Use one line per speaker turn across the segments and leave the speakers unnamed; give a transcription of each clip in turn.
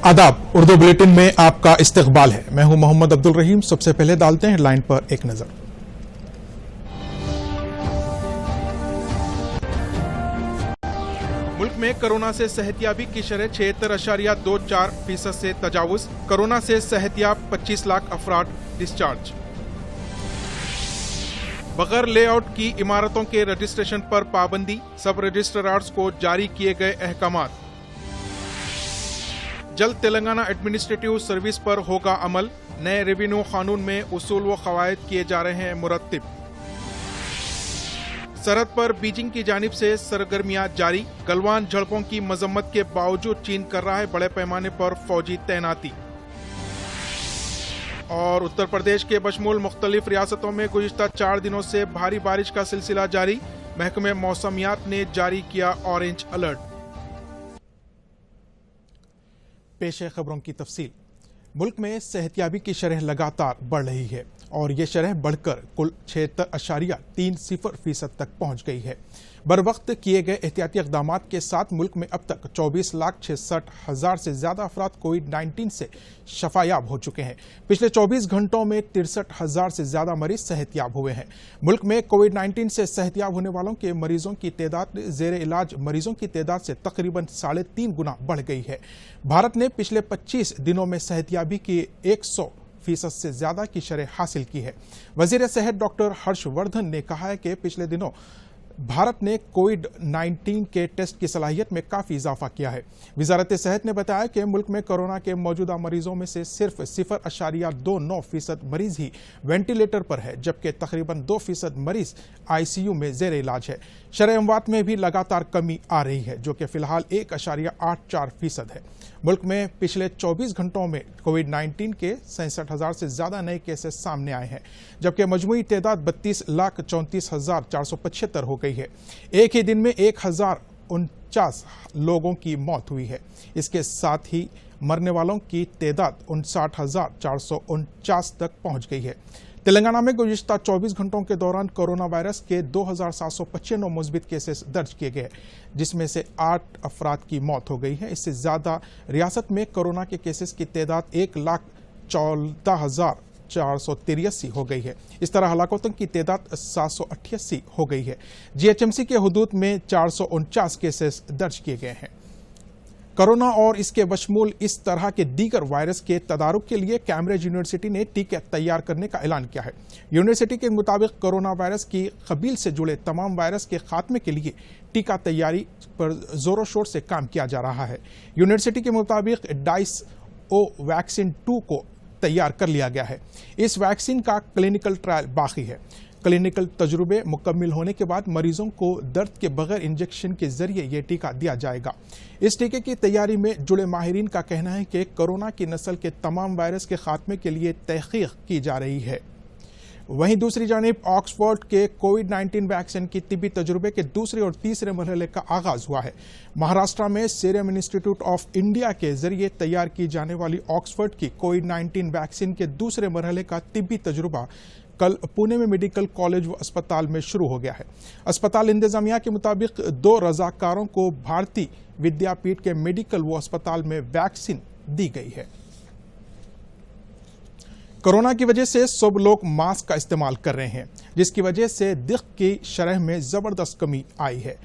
आदाब, उर्दू बुलेटिन में आपका इस्तकबाल है। मैं हूं मोहम्मद अब्दुल रहीम। सबसे पहले डालते हैं हेडलाइन पर एक नजर। मुल्क में कोरोना से सेहतियाबी की शरह 76.24% से तजावुज। कोरोना से सेहतियाब 25 लाख अफराद डिस्चार्ज। बगैर लेआउट की इमारतों के रजिस्ट्रेशन पर पाबंदी, सब रजिस्ट्रार्स को जारी किए गए अहकामात। जल्द तेलंगाना एडमिनिस्ट्रेटिव सर्विस पर होगा अमल, नए रेवेन्यू कानून में उसूल व कवायद किए जा रहे हैं मुरत्तिब। सरहद पर बीजिंग की जानिब से सरगर्मियां जारी, गलवान झड़पों की मजम्मत के बावजूद चीन कर रहा है बड़े पैमाने पर फौजी तैनाती। और उत्तर प्रदेश के बशमूल मुख्तलिफ रियासतों में गुज़िश्ता 4 दिनों से भारी बारिश का सिलसिला जारी, महकमे मौसमियात ने जारी किया ऑरेंज अलर्ट। पेश है खबरों की तफसील। मुल्क में सेहतियाबी की शरह लगातार बढ़ रही है और ये शरह बढ़कर कुल 76.30% तक पहुंच गई है। बर वक्त किए गए एहतियाती इक़दामात के साथ मुल्क में अब तक 24,66,000 से ज्यादा अफराद कोविड-19 से शफायाब हो चुके हैं। पिछले 24 घंटों में 63,000 से ज्यादा मरीज सेहतियाब हुए हैं। मुल्क में कोविड-19 से सेहतियाब होने वालों के मरीजों की तादाद जेर इलाज मरीजों की तादाद से तकरीबन 3.5 गुना बढ़ गई है। भारत ने पिछले 25 दिनों में सेहतियाबी की 100% से ज्यादा की शरह हासिल की है। वजीर सेहत डॉक्टर हर्षवर्धन ने कहा है कि पिछले दिनों भारत ने कोविड-19 के टेस्ट की सलाहियत में काफी इजाफा किया है। वजारत सेहत ने बताया कि मुल्क में कोरोना के मौजूदा मरीजों में से सिर्फ 0.29% मरीज ही वेंटिलेटर पर है, जबकि तकरीबन 2% मरीज आईसीयू में जेर इलाज है। शरह अमवात में भी लगातार कमी आ रही है, जो कि फिलहाल 1.84% है। मुल्क में पिछले 24 घंटों में कोविड-19 के 67,000 से ज्यादा नए केसेस सामने आए हैं, जबकि मजमूई तादाद 32,34,475 हो गई है। एक ही दिन में 1,049 लोगों की मौत हुई है। इसके साथ ही मरने वालों की तादाद 59,449 तक पहुंच गई है। तेलंगाना में गुज़िश्ता 24 घंटों के दौरान कोरोना वायरस के 2,795 मुस्बित केसेस दर्ज किए गए, जिसमें से 8 अफराद की मौत हो गई है। इससे ज्यादा रियासत में कोरोना के केसेस की तादाद 1,14,483 हो गई है। इस तरह हलाकतों की तादाद 788 हो गई है। जीएचएमसी के हुदूद में 449 केसेस दर्ज किए गए हैं। कोरोना और इसके बशमूल इस तरह के दीगर वायरस के तदारुक के लिए कैम्ब्रिज यूनिवर्सिटी ने टीके तैयार करने का ऐलान किया है। यूनिवर्सिटी के मुताबिक कोरोना वायरस की कबील से जुड़े तमाम वायरस के खात्मे के लिए टीका तैयारी पर जोरों शोर से काम किया जा रहा है। यूनिवर्सिटी के मुताबिक डाइस-ओ वैक्सीन 2 को तैयार कर लिया गया है। इस वैक्सीन का क्लिनिकल ट्रायल बाकी है। क्लिनिकल तजुर्बे मुकम्मल होने के बाद मरीजों को दर्द के बगैर इंजेक्शन के जरिए यह टीका दिया जाएगा। इस टीके की तैयारी में जुड़े माहिरीन का कहना है कि कोरोना की नस्ल के तमाम वायरस के खात्मे के लिए तहकीक की जा रही है। वहीं दूसरी जानिब ऑक्सफोर्ड के कोविड-19 वैक्सीन की तिब्बी तजुर्बे के दूसरे और तीसरे मरहले का आगाज हुआ है। महाराष्ट्र में सीरम इंस्टीट्यूट ऑफ इंडिया के जरिए तैयार की जाने वाली ऑक्सफोर्ड की कोविड-19 वैक्सीन के दूसरे मरहले का तिब्बी तजुर्बा कल पुणे में मेडिकल कॉलेज व अस्पताल में शुरू हो गया है। अस्पताल इंतजामिया के मुताबिक 2 रजाकारों को भारतीय विद्यापीठ के मेडिकल व अस्पताल में वैक्सीन दी गई है। कोरोना की वजह से सब लोग मास्क का इस्तेमाल कर रहे हैं, जिसकी वजह से दिख की शरह में जबरदस्त कमी आई है।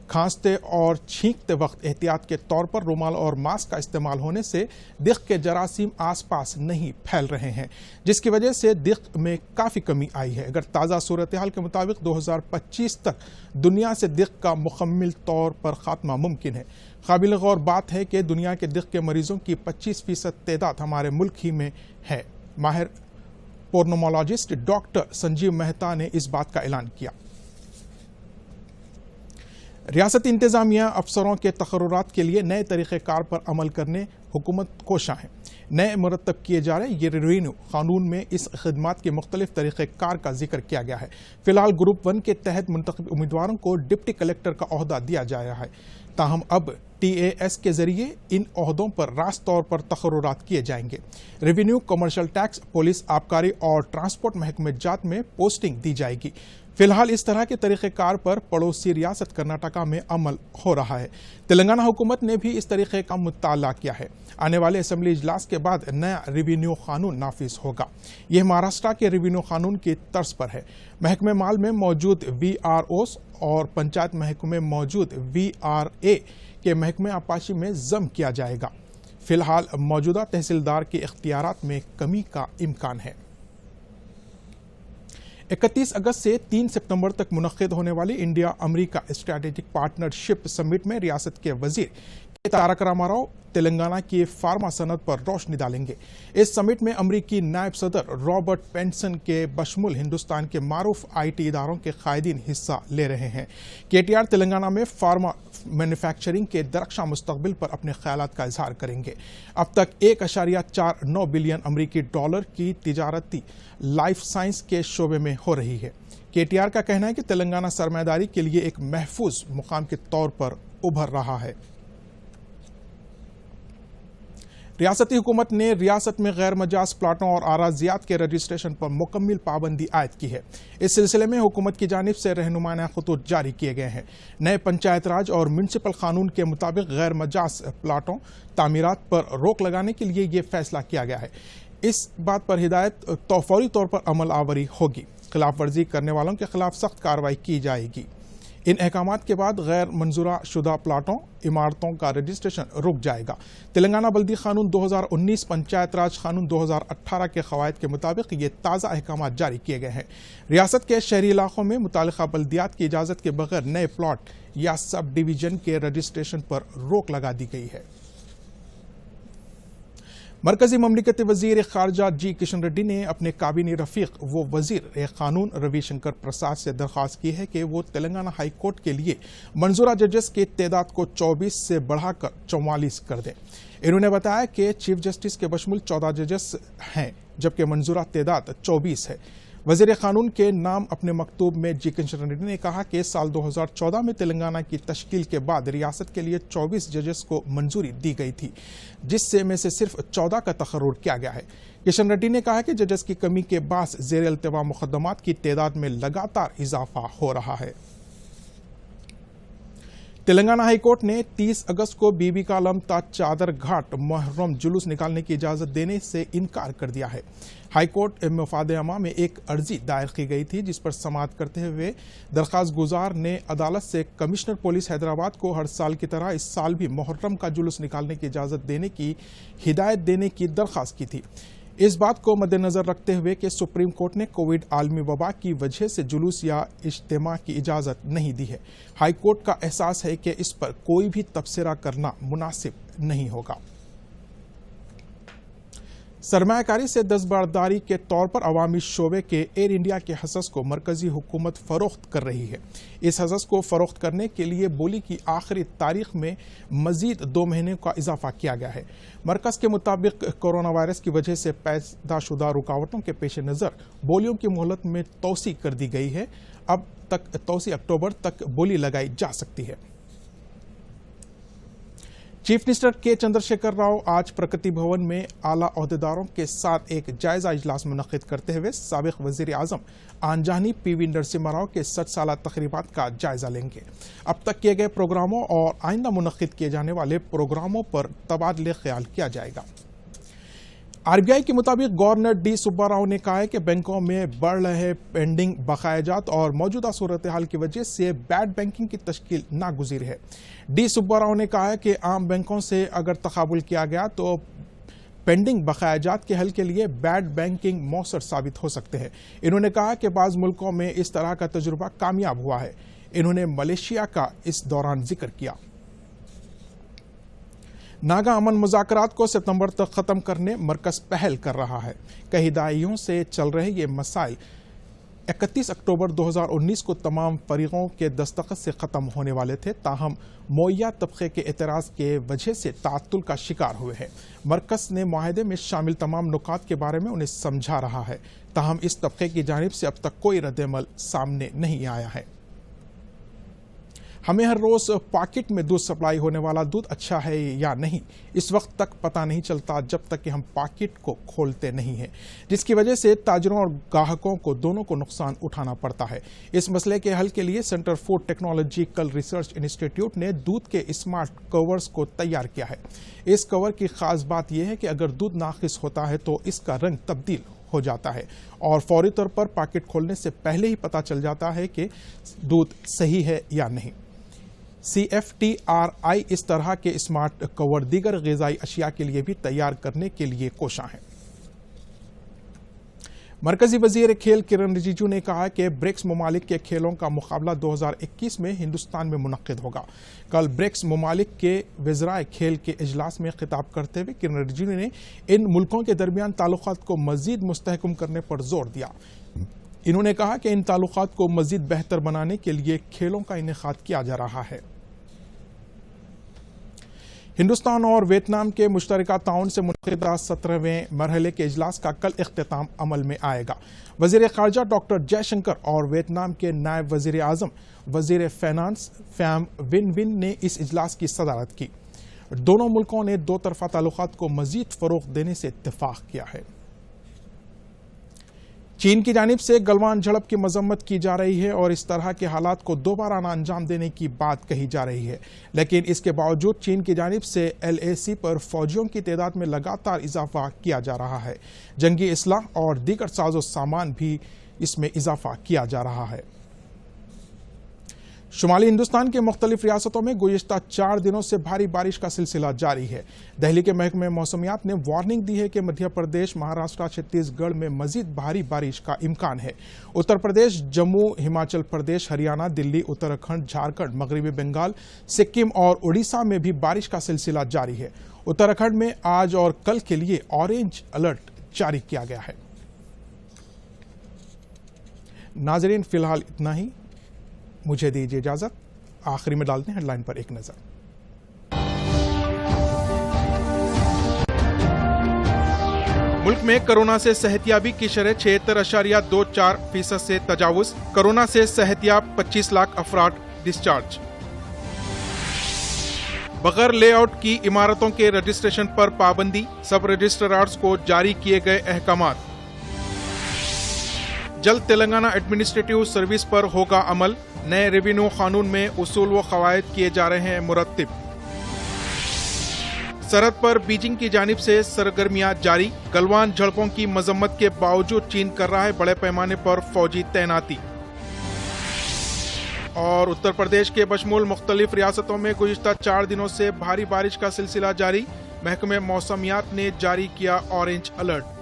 खांसते और छींकते वक्त एहतियात के तौर पर रुमाल और मास्क का इस्तेमाल होने से दिख के जरासीम आसपास नहीं फैल रहे हैं, जिसकी वजह से दिख में काफ़ी कमी आई है। अगर ताज़ा सूरत हाल के मुताबिक 2025 तक दुनिया से दिख का मुकम्मल तौर पर खात्मा मुमकिन है। काबिल गौर बात है कि दुनिया के दिख के मरीजों की 25% तादाद हमारे मुल्क ही में है। माहिर पोर्नोमोलॉजिस्ट डॉक्टर संजीव मेहता ने इस बात का ऐलान किया। रियासती इंतजामिया अफसरों के तकर्रुरात के लिए नए तरीक़ेकार पर अमल करने हुकूमत कोशां है। नए मुरतब किए जा रहे ये रेवेन्यू कानून में इस खिदमात के मुख्तलिफ तरीक़ेकार का जिक्र किया गया है। फिलहाल ग्रुप 1 के तहत मुंतखब उम्मीदवारों को डिप्टी कलेक्टर का ओहदा दिया जा रहा है। ताहम अब TAS के जरिए इन ओहदों पर रास्त तौर पर तकर्रुरात किए जाएंगे। रेवेन्यू, कमर्शियल टैक्स, पुलिस, आबकारी और ट्रांसपोर्ट महकमे जात में पोस्टिंग दी जाएगी। فی الحال اس طرح کے طریقہ کار پر پڑوسی ریاست کرناٹکا میں عمل ہو رہا ہے۔ تلنگانہ حکومت نے بھی اس طریقے کا مطالعہ کیا ہے۔ آنے والے اسمبلی اجلاس کے بعد نیا ریونیو قانون نافذ ہوگا۔ یہ مہاراشٹر کے ریونیو قانون کی طرز پر ہے۔ محکمہ مال میں موجود وی آر اوز اور پنچایت محکمہ میں موجود وی آر اے کے محکمہ آبپاشی میں ضم کیا جائے گا۔ فی الحال موجودہ تحصیلدار کے اختیارات میں کمی کا امکان ہے۔ 31 اگست سے 3 ستمبر تک منعقد ہونے والی انڈیا امریکہ اسٹریٹجک پارٹنرشپ سمٹ میں ریاست کے وزیر تارک راما راؤ تلنگانہ کی فارما صنعت پر روشنی ڈالیں گے۔ اس سمٹ میں امریکی نائب صدر رابرٹ پینسن کے بشمول ہندوستان کے معروف آئی ٹی اداروں کے قائدین حصہ لے رہے ہیں۔ کے ٹی آر تلنگانہ میں فارما مینوفیکچرنگ کے درخشاں مستقبل پر اپنے خیالات کا اظہار کریں گے۔ اب تک 1.49 بلین امریکی ڈالر کی تجارتی لائف سائنس کے شعبے میں ہو رہی ہے۔ کے ٹی آر کا کہنا ہے کہ تلنگانہ سرمایہ داری کے لیے ایک محفوظ مقام کے طور پر ابھر رہا ہے۔ ریاستی حکومت نے ریاست میں غیر مجاز پلاٹوں اور اراضیات کے رجسٹریشن پر مکمل پابندی عائد کی ہے۔ اس سلسلے میں حکومت کی جانب سے رہنمانہ خطوط جاری کیے گئے ہیں۔ نئے پنچایت راج اور میونسپل قانون کے مطابق غیر مجاز پلاٹوں تعمیرات پر روک لگانے کے لیے یہ فیصلہ کیا گیا ہے۔ اس بات پر ہدایت تو فوری طور پر عمل آوری ہوگی۔ خلاف ورزی کرنے والوں کے خلاف سخت کارروائی کی جائے گی۔ ان احکامات کے بعد غیر منظورہ شدہ پلاٹوں عمارتوں کا رجسٹریشن رک جائے گا۔ تلنگانہ بلدی قانون 2019 پنچایت راج قانون 2018 کے قواعد کے مطابق یہ تازہ احکامات جاری کیے گئے ہیں۔ ریاست کے شہری علاقوں میں متعلقہ بلدیات کی اجازت کے بغیر نئے پلاٹ یا سب ڈویژن کے رجسٹریشن پر روک لگا دی گئی ہے۔ مرکزی مملکتی وزیر خارجہ جی کشن ریڈی نے اپنے کابینی رفیق و وزیر قانون روی شنکر پرساد سے درخواست کی ہے کہ وہ تلنگانہ ہائی کورٹ کے لیے منظورہ ججز کی تعداد کو 24 سے بڑھا کر 44 کر دیں۔ انہوں نے بتایا کہ چیف جسٹس کے بشمول 14 ججز ہیں جبکہ منظورہ تعداد 24 ہے۔ وزیر قانون کے نام اپنے مکتوب میں جی کشن ریڈی نے کہا کہ سال 2014 میں تلنگانہ کی تشکیل کے بعد ریاست کے لیے 24 ججز کو منظوری دی گئی تھی، جس میں سے صرف 14 کا تقرر کیا گیا ہے۔ کشن ریڈی نے کہا کہ ججز کی کمی کے باعث زیر التوا مقدمات کی تعداد میں لگاتار اضافہ ہو رہا ہے۔ تلنگانہ ہائی کورٹ نے 30 اگست کو بی بی کا علم تا چادر گھاٹ محرم جلوس نکالنے کی اجازت دینے سے انکار کر دیا ہے۔ ہائی کورٹ مفاد عامہ میں ایک عرضی دائر کی گئی تھی جس پر سماعت کرتے ہوئے درخواست گزار نے عدالت سے کمشنر پولیس حیدرآباد کو ہر سال کی طرح اس سال بھی محرم کا جلوس نکالنے کی اجازت دینے کی ہدایت دینے کی درخواست کی تھی۔ اس بات کو مد نظر رکھتے ہوئے کہ سپریم کورٹ نے کووڈ عالمی وبا کی وجہ سے جلوس یا اجتماع کی اجازت نہیں دی ہے، ہائی کورٹ کا احساس ہے کہ اس پر کوئی بھی تبصرہ کرنا مناسب نہیں ہوگا۔ سرمایہ کاری سے دستبرداری کے طور پر عوامی شعبے کے ایئر انڈیا کے حصص کو مرکزی حکومت فروخت کر رہی ہے۔ اس حصص کو فروخت کرنے کے لیے بولی کی آخری تاریخ میں مزید 2 مہینے کا اضافہ کیا گیا ہے۔ مرکز کے مطابق کورونا وائرس کی وجہ سے پیدا شدہ رکاوٹوں کے پیش نظر بولیوں کی مہلت میں توسیع کر دی گئی ہے۔ اب تک توسیع اکتوبر تک بولی لگائی جا سکتی ہے۔ چیف منسٹر کے چندر شیکھر راؤ آج پرگتی بھون میں اعلیٰ عہدیداروں کے ساتھ ایک جائزہ اجلاس منعقد کرتے ہوئے سابق وزیر اعظم آنجہانی پی وی نرسمہا راؤ کے 60 سالہ تقریبات کا جائزہ لیں گے۔ اب تک کیے گئے پروگراموں اور آئندہ منعقد کیے جانے والے پروگراموں پر تبادلہ خیال کیا جائے گا۔ آر بی آئی کے مطابق گورنر ڈی سبا راؤ نے کہا ہے کہ بینکوں میں بڑھ رہے پینڈنگ بقایا جات اور موجودہ صورتحال کی وجہ سے بیڈ بینکنگ کی تشکیل ناگزیر ہے۔ ڈی سبا راؤ نے کہا ہے کہ عام بینکوں سے اگر تقابل کیا گیا تو پینڈنگ بقایا جات کے حل کے لیے بیڈ بینکنگ مؤثر ثابت ہو سکتے ہیں۔ انہوں نے کہا کہ بعض ملکوں میں اس طرح کا تجربہ کامیاب ہوا ہے۔ انہوں نے ملیشیا کا اس دوران ذکر کیا۔ ناگا امن مذاکرات کو ستمبر تک ختم کرنے مرکز پہل کر رہا ہے۔ کئی دہائیوں سے چل رہے یہ مسائل 31 اکتوبر 2019 کو تمام فریقوں کے دستخط سے ختم ہونے والے تھے، تاہم مویا طبقے کے اعتراض کے وجہ سے تعطل کا شکار ہوئے ہیں۔ مرکز نے معاہدے میں شامل تمام نکات کے بارے میں انہیں سمجھا رہا ہے، تاہم اس طبقے کی جانب سے اب تک کوئی رد عمل سامنے نہیں آیا ہے۔ हमें हर रोज पॉकेट में दूध सप्लाई होने वाला दूध अच्छा है या नहीं, इस वक्त तक पता नहीं चलता जब तक कि हम पॉकेट को खोलते नहीं हैं, जिसकी वजह से ताजरों और ग्राहकों को दोनों को नुकसान उठाना पड़ता है। इस मसले के हल के लिए centre food technological research institute ने दूध के स्मार्ट कवर्स को तैयार किया है। इस कवर की खास बात यह है कि अगर दूध नाकिस होता है तो इसका रंग तब्दील हो जाता है और फौरी तौर पर पैकेट खोलने से पहले ही पता चल जाता है कि दूध सही है या नहीं। CFTRI इस तरह के स्मार्ट कवर दीगर ग़िज़ाई अशिया के लिए भी तैयार करने के लिए कोशां है। मरकजी वजीर खेल किरण रिजिजू ने कहा कि ब्रिक्स ममालिक के खेलों का मुकाबला 2021 में हिंदुस्तान में मुनक्किद होगा। कल ब्रिक्स ममालिक के वज़राए खेल के इजलास में खिताब करते हुए किरण रिजिजू ने इन मुल्कों के दरमियान ताल्लुकात को मजीद मुस्तहकम करने पर जोर दिया। इन्होंने कहा कि इन ताल्लुकात को मजीद बेहतर बनाने के लिए खेलों का इनेकाद किया जा रहा है। हिंदुस्तान और वियतनाम के मुश्तरका ताउन से मुनक़िदा 17वें मरहले के इजलास का कल इख्तिताम अमल में आएगा। वज़ीर ख़ारजा डॉक्टर जयशंकर और वियतनाम के नायब वज़ीर आज़म वज़ीर फ़ाइनेंस फ़ैम विन विन ने इस इजलास की सदारत की। दोनों मुल्कों ने दो तरफ़ा ताल्लुकात को मज़ीद फ़रोग़ देने से इत्तिफ़ाक़ किया है। चीन की जानिब से गलवान झड़प की मजम्मत की जा रही है और इस तरह के हालात को दोबारा न अंजाम देने की बात कही जा रही है, लेकिन इसके बावजूद चीन की जानिब से LAC पर फौजियों की तादाद में लगातार इजाफा किया जा रहा है। जंगी इसलाह और दीगर साजो सामान भी इसमें इजाफा किया जा रहा है। शुमाली हिंदुस्तान के मुख्तलिफ रियासतों में गुज़िश्ता 4 दिनों से भारी बारिश का सिलसिला जारी है। दिल्ली के महकमे मौसमियात ने वार्निंग दी है कि मध्य प्रदेश, महाराष्ट्र, छत्तीसगढ़ में मजीद भारी बारिश का इम्कान है। उत्तर प्रदेश, जम्मू, हिमाचल प्रदेश, हरियाणा, दिल्ली, उत्तराखंड, झारखंड, मगरबी बंगाल, सिक्किम और उड़ीसा में भी बारिश का सिलसिला जारी है। उत्तराखंड में आज और कल के लिए ऑरेंज अलर्ट जारी किया गया है। नाज़रीन, फिलहाल इतना ही। मुझे दीजिए इजाजत। आखिरी में डालते हैं हेडलाइन पर एक नजर। मुल्क में कोरोना से सेहतियाबी की शरह 76.24% से तजावुज। कोरोना से सेहतियाब 25 लाख अफराद डिस्चार्ज। बगैर लेआउट की इमारतों के रजिस्ट्रेशन पर पाबंदी, सब रजिस्ट्रार्स को जारी किए गए अहकामात। जल्द तेलंगाना एडमिनिस्ट्रेटिव सर्विस पर होगा अमल, नए रेवेन्यू कानून में उसूल व कवायद किए जा रहे हैं मुरत्तिब। सरहद पर बीजिंग की जानिब से सरगर्मियां जारी, गलवान झड़पों की मजम्मत के बावजूद चीन कर रहा है बड़े पैमाने पर फौजी तैनाती। और उत्तर प्रदेश के बशमूल मुख्तलिफ रियासतों में गुज़िश्ता 4 दिनों से भारी बारिश का सिलसिला जारी, महकमे मौसमियात ने जारी किया ऑरेंज अलर्ट।